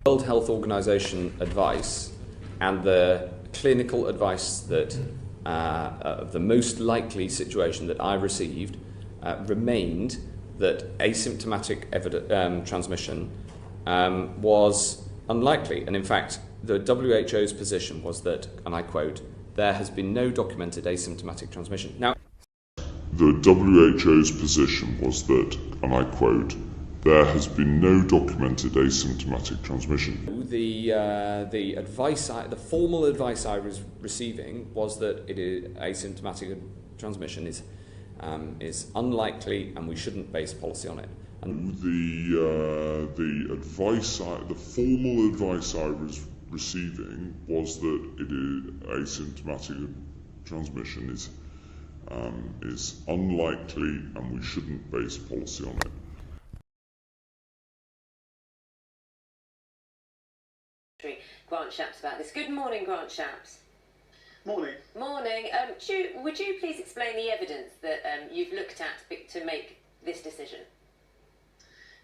World Health Organization advice and the clinical advice that the most likely situation that I received remained that asymptomatic transmission was unlikely. And in fact, the WHO's position was that, and I quote, there has been no documented asymptomatic transmission. Now, the WHO's position was that, and I quote, there has been no documented asymptomatic transmission. The advice, the formal advice I was receiving was that asymptomatic transmission is unlikely, and we shouldn't base policy on it. And the formal advice I was receiving was that asymptomatic transmission is unlikely, and we shouldn't base policy on it. Grant Shapps about this. Good morning, Grant Shapps. Morning. Morning. Would you please explain the evidence that you've looked at to make this decision?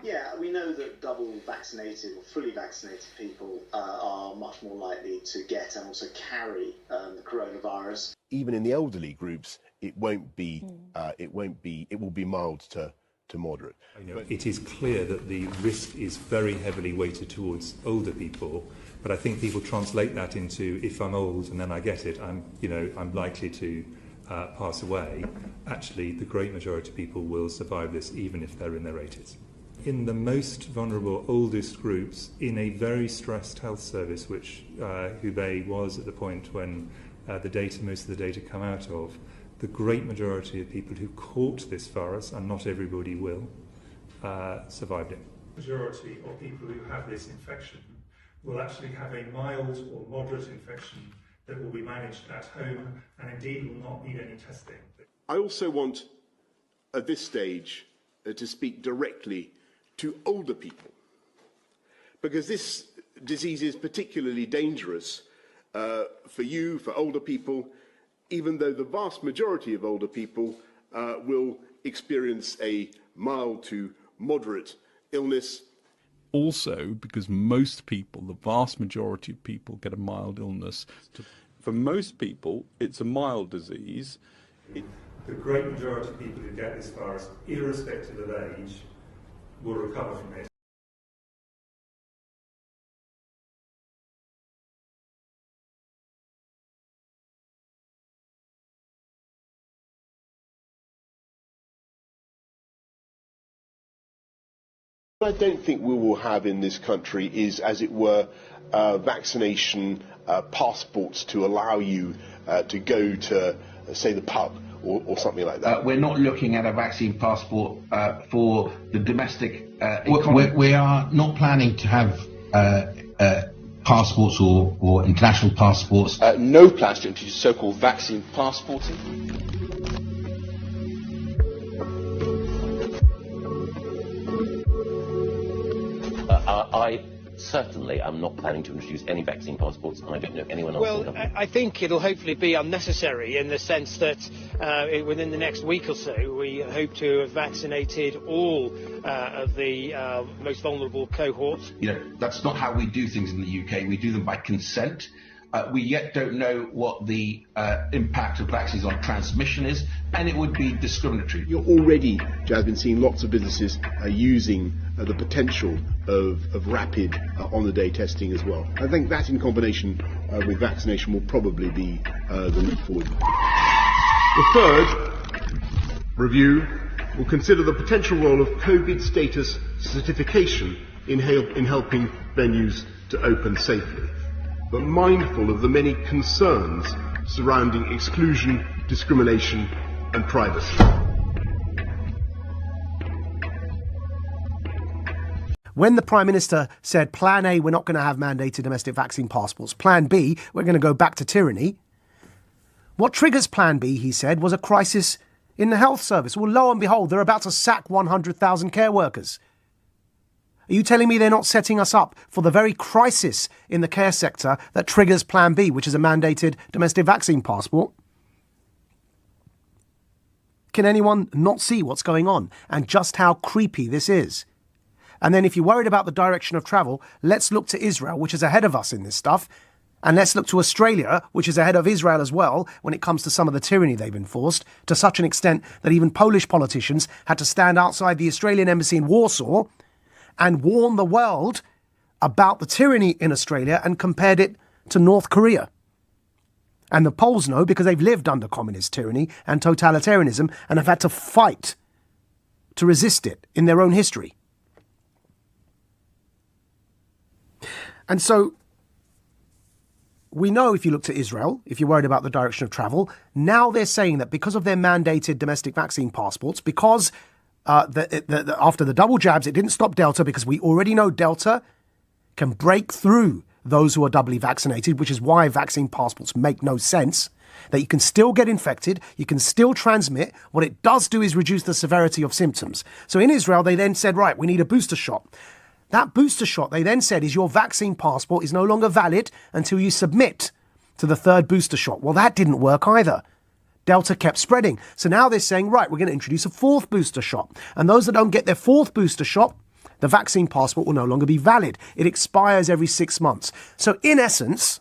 Yeah, we know that double vaccinated or fully vaccinated people are much more likely to get and also carry the coronavirus. Even in the elderly groups, it will be mild to moderate. It is clear that the risk is very heavily weighted towards older people, but I think people translate that into, if I'm old and then I get it, I'm likely to pass away. Actually, the great majority of people will survive this, even if they're in their 80s. In the most vulnerable, oldest groups, in a very stressed health service, which Hubei was at the point when most of the data come out of, the great majority of people who caught this virus, and not everybody will, survived it. The majority of people who have this infection will actually have a mild or moderate infection that will be managed at home and indeed will not need any testing. I also want, at this stage, to speak directly to older people, because this disease is particularly dangerous for you, for older people, even though the vast majority of older people will experience a mild to moderate illness. Also, because most people, the vast majority of people, get a mild illness. For most people, it's a mild disease. The great majority of people who get this virus, irrespective of age, will recover from it. What I don't think we will have in this country is, as it were, vaccination passports to allow you to go to, say, the pub or something like that. We're not looking at a vaccine passport for the domestic economy. We are not planning to have passports or international passports. No plans to introduce so-called vaccine passporting. I certainly am not planning to introduce any vaccine passports, and I don't know anyone else. Well, I think it'll hopefully be unnecessary in the sense that within the next week or so we hope to have vaccinated all of the most vulnerable cohorts. That's not how we do things in the UK. We do them by consent. We yet don't know what the impact of vaccines on transmission is, and it would be discriminatory. You're already, Jasmine, seeing lots of businesses using the potential of rapid on-the-day testing as well. I think that in combination with vaccination will probably be the leap forward. The third review will consider the potential role of COVID status certification in helping venues to open safely, but mindful of the many concerns surrounding exclusion, discrimination and privacy. When the Prime Minister said, Plan A, we're not going to have mandated domestic vaccine passports. Plan B, we're going to go back to tyranny. What triggers Plan B, he said, was a crisis in the health service. Well, lo and behold, they're about to sack 100,000 care workers. Are you telling me they're not setting us up for the very crisis in the care sector that triggers Plan B, which is a mandated domestic vaccine passport? Can anyone not see what's going on and just how creepy this is? And then if you're worried about the direction of travel, let's look to Israel, which is ahead of us in this stuff. And let's look to Australia, which is ahead of Israel as well when it comes to some of the tyranny they've enforced, to such an extent that even Polish politicians had to stand outside the Australian embassy in Warsaw and warn the world about the tyranny in Australia and compared it to North Korea. And the Poles know because they've lived under communist tyranny and totalitarianism and have had to fight to resist it in their own history. And so we know, if you look to Israel, if you're worried about the direction of travel, now they're saying that because of their mandated domestic vaccine passports, because after the double jabs, it didn't stop Delta, because we already know Delta can break through those who are doubly vaccinated, which is why vaccine passports make no sense, that you can still get infected, you can still transmit. What it does do is reduce the severity of symptoms. So in Israel, they then said, right, we need a booster shot. That booster shot, they then said, is your vaccine passport is no longer valid until you submit to the third booster shot. Well, that didn't work either. Delta kept spreading. So now they're saying, right, we're going to introduce a fourth booster shot. And those that don't get their fourth booster shot, the vaccine passport will no longer be valid. It expires every 6 months. So in essence,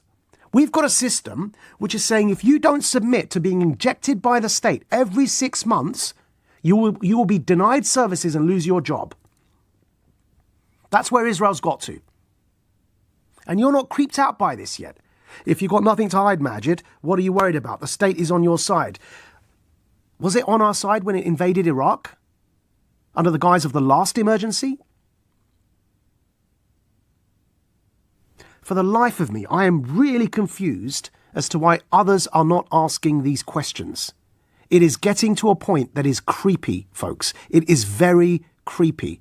we've got a system which is saying if you don't submit to being injected by the state every 6 months, you will be denied services and lose your job. That's where Israel's got to. And you're not creeped out by this yet. If you've got nothing to hide, Majid, what are you worried about? The state is on your side. Was it on our side when it invaded Iraq? Under the guise of the last emergency? For the life of me, I am really confused as to why others are not asking these questions. It is getting to a point that is creepy, folks. It is very creepy.